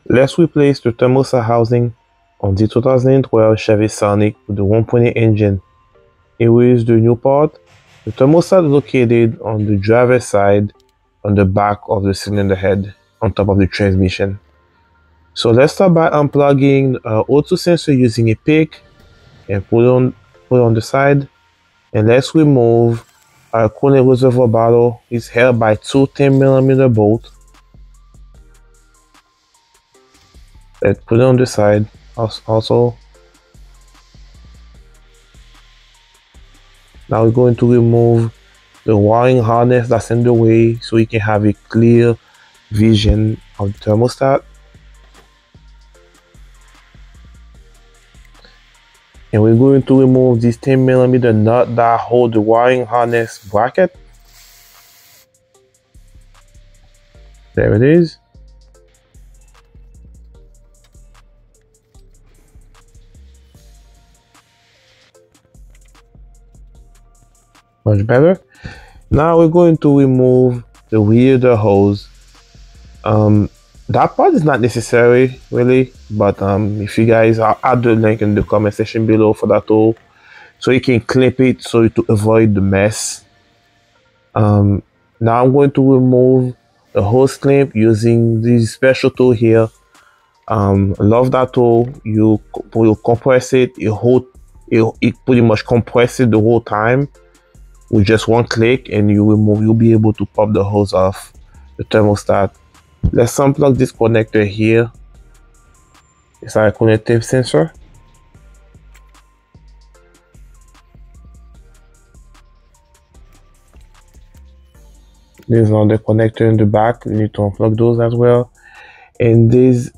Let's replace the thermostat housing on the 2012 Chevy Sonic with the 1.8 engine. Here is the new part. The thermostat is located on the driver's side on the back of the cylinder head on top of the transmission. So let's start by unplugging O2 sensor using a pick and put it on the side. And let's remove our coolant reservoir bottle. It's held by two 10mm bolts. Let's put it on the side also. Now we're going to remove the wiring harness that's in the way so you can have a clear vision of the thermostat. And we're going to remove this 10mm nut that holds the wiring harness bracket. There it is. Much better. Now we're going to remove the weirder hose. That part is not necessary really, but if you guys, I'll add the link in the comment section below for that tool, so you can clip it so to avoid the mess. Now I'm going to remove the hose clamp using this special tool here. I love that tool. You compress it, it pretty much compress it the whole time with just one click, and you'll be able to pop the hose off the thermostat. Let's unplug this connector here. It's our connective sensor. There's another connector in the back. You need to unplug those as well. And these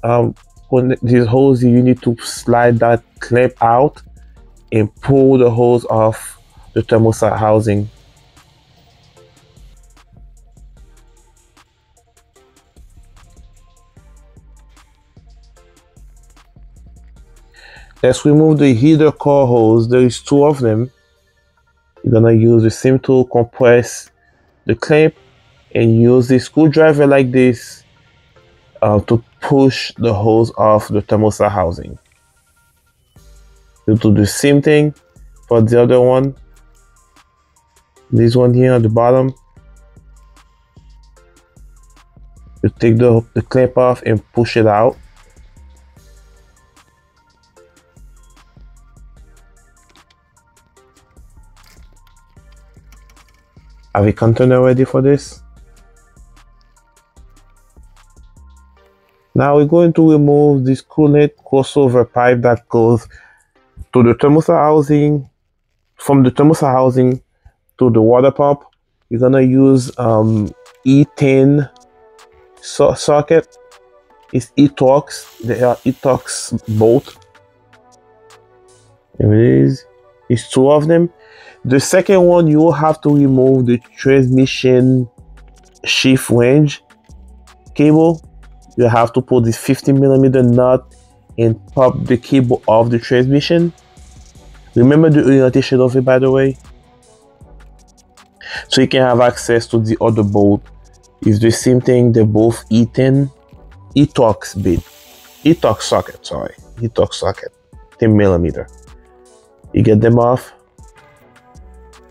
hose, you need to slide that clamp out and pull the hose off the thermostat housing. Let's remove the heater core hose. There is two of them. You're gonna use the same tool, compress the clamp, and use the screwdriver like this to push the hose off the thermostat housing. You do the same thing for the other one. This one here at the bottom. You take the clamp off and push it out. Have a container ready for this. Now we're going to remove this coolant crossover pipe that goes to the thermostat housing. From the thermostat housing to the water pump, you're gonna use E10 socket. It's E-Torx. They are E-Torx bolt. There it is. It's two of them. The second one, you will have to remove the transmission shift range cable. You have to pull this 15mm nut and pop the cable off the transmission. Remember the orientation of it, by the way, so you can have access to the other bolt. It's the same thing. They're both E10 E-Torx bit, E-Torx socket. Sorry, E-Torx socket, 10mm. You get them off.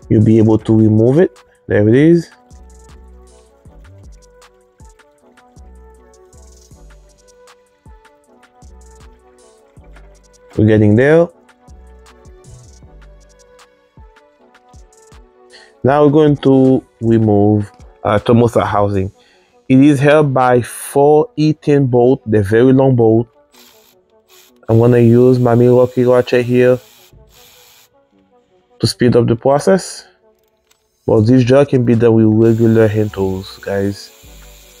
You'll be able to remove it. There it is. We're getting there. Now we're going to remove thermostat housing. It is held by 4 E10 bolts. They're very long bolt. I'm gonna use my Milwaukee ratchet here to speed up the process. But this job can be done with regular hand tools, guys.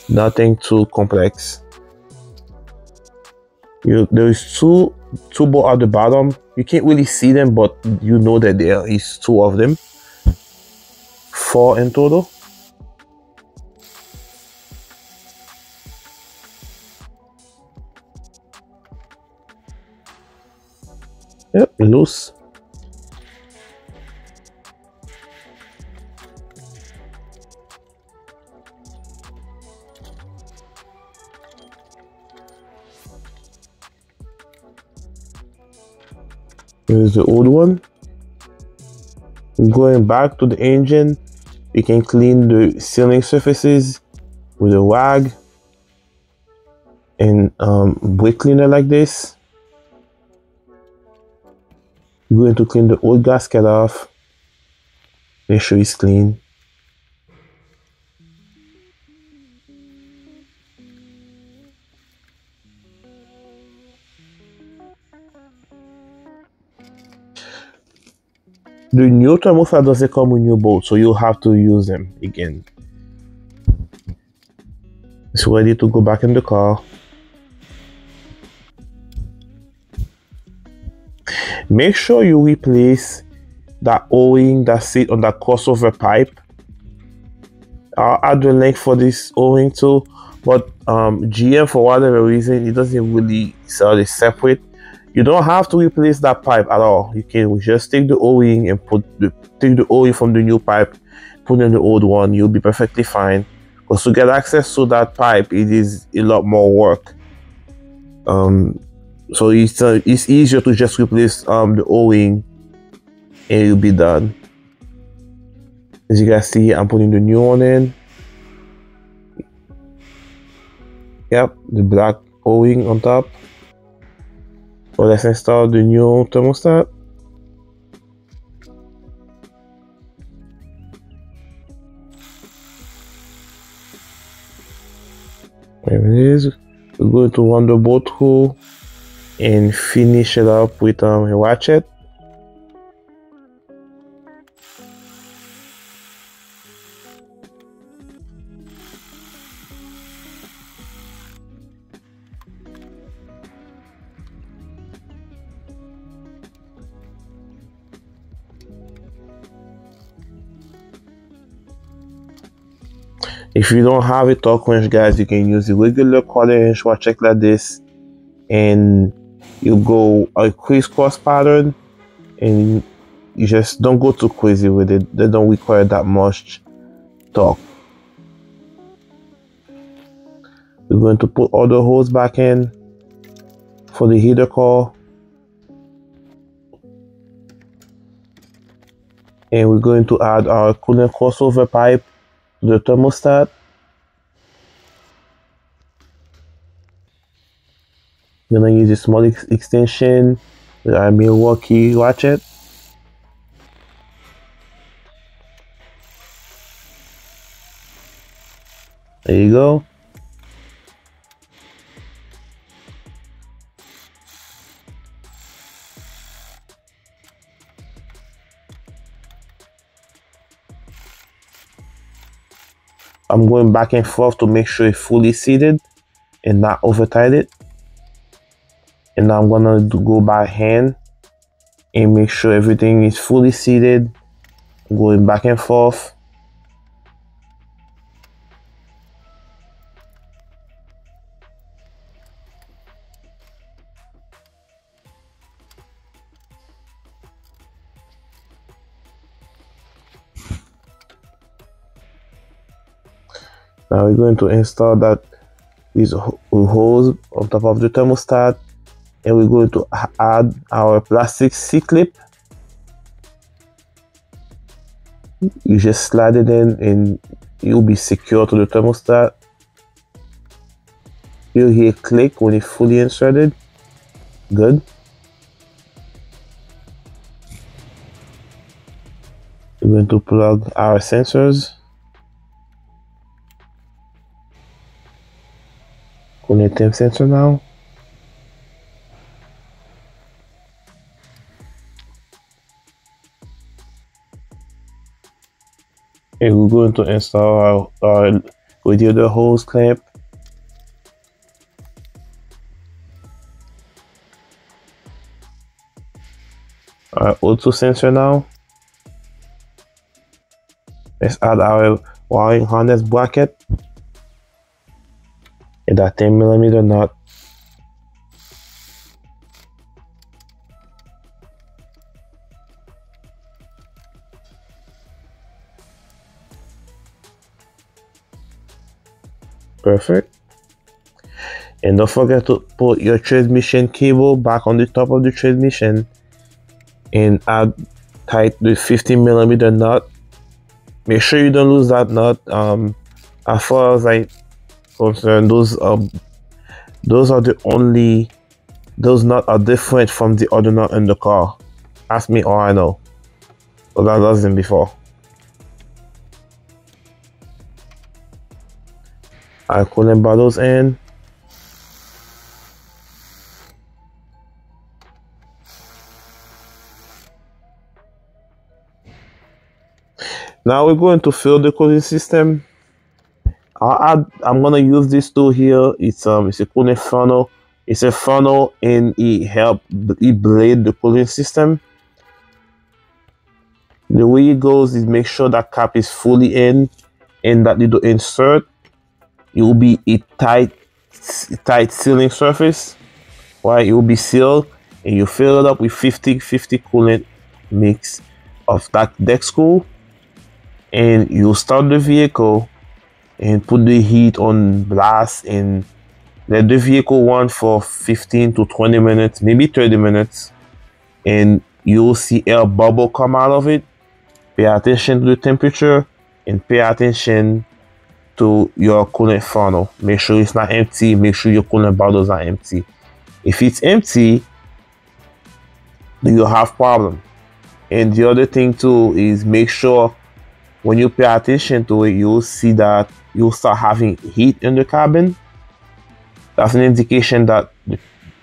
Nothing too complex. There is two bolts at the bottom. You can't really see them, but you know that there is two of them. 4 in total. Yep, loose. Here's the old one. Going back to the engine, you can clean the sealing surfaces with a rag and brake cleaner like this. You're going to clean the old gasket off. Make sure it's clean. The new thermostat doesn't come with new bolts, so you'll have to use them again. It's ready to go back in the car. Make sure you replace that O-ring that sits on that crossover pipe. I'll add the link for this O-ring too, but GM, for whatever reason, it doesn't really sell it separate. You don't have to replace that pipe at all. You can just take the O-ring and take the O-ring from the new pipe, put in the old one. You'll be perfectly fine. Because to get access to that pipe, it is a lot more work. So it's easier to just replace the O-ring and you'll be done. As you guys see, I'm putting the new one in. Yep, the black O-ring on top. So let's install the new thermostat. There it is. We're going to run the bolt through and finish it up with a ratchet. If you don't have a torque wrench, guys, you can use a regular quarter inch ratchet like this, and you go a crisscross pattern, and you just don't go too crazy with it. They don't require that much torque. We're going to put all the holes back in for the heater core, and we're going to add our coolant crossover pipe to the thermostat. I'm gonna use a small extension with our Milwaukee ratchet. There you go. I'm going back and forth to make sure it's fully seated and not over tight it. And now I'm gonna go by hand and make sure everything is fully seated. Going back and forth. Now we're going to install these holes on top of the thermostat, and we're going to add our plastic C-clip. You just slide it in and you'll be secure to the thermostat. You'll hear a click when it's fully inserted. Good. We're going to plug our sensors. Connect temp sensor now. And we're going to install our radiator hose clamp. Our O2 sensor now. Let's add our wiring harness bracket and that 10mm nut. Perfect. And don't forget to put your transmission cable back on the top of the transmission and add tight the 15mm nut. Make sure you don't lose that nut. As far as I concerned, those are the only, those nuts are different from the other nut in the car. Ask me all I know, because I lost them before. I coolant bottles in. Now we're going to fill the cooling system. I'm gonna use this tool here. It's a cooling funnel. It's a funnel and it blade the cooling system. The way it goes is make sure that cap is fully in and that little insert, it will be a tight sealing surface. Right, it will be sealed, and you fill it up with 50/50 coolant mix of that deck school, and you start the vehicle and put the heat on blast and let the vehicle run for 15 to 20 minutes, maybe 30 minutes, and you'll see air bubble come out of it. Pay attention to the temperature and pay attention to your coolant funnel. Make sure it's not empty. Make sure your coolant bottles are empty. If it's empty, you'll have problem. And the other thing too is make sure when you pay attention to it, you'll see that you'll start having heat in the cabin. That's an indication that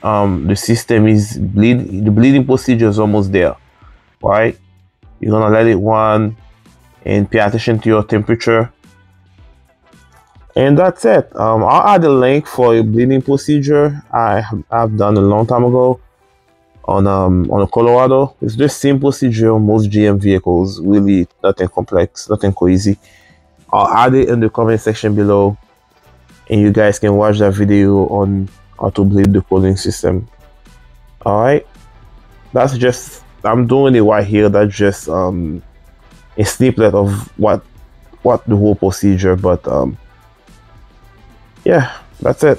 the system is bleeding. The bleeding procedure is almost there, right? You're gonna let it run and pay attention to your temperature. And that's it. I'll add a link for a bleeding procedure I've done a long time ago on a Colorado. It's the same procedure most GM vehicles. Really nothing complex, nothing crazy. I'll add it in the comment section below, and you guys can watch that video on how to bleed the cooling system. All right, that's just, I'm doing it right here. That's just a snippet of what the whole procedure, but yeah, that's it.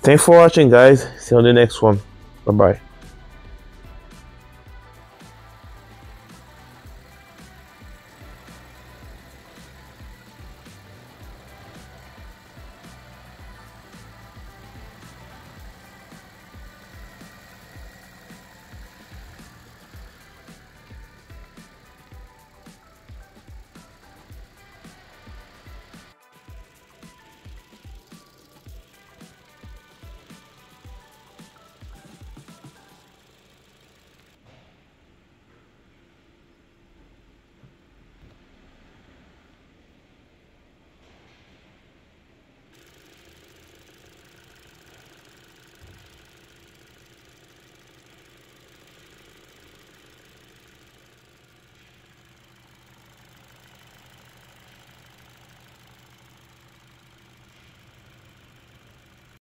Thanks for watching, guys. See you on the next one. Bye bye.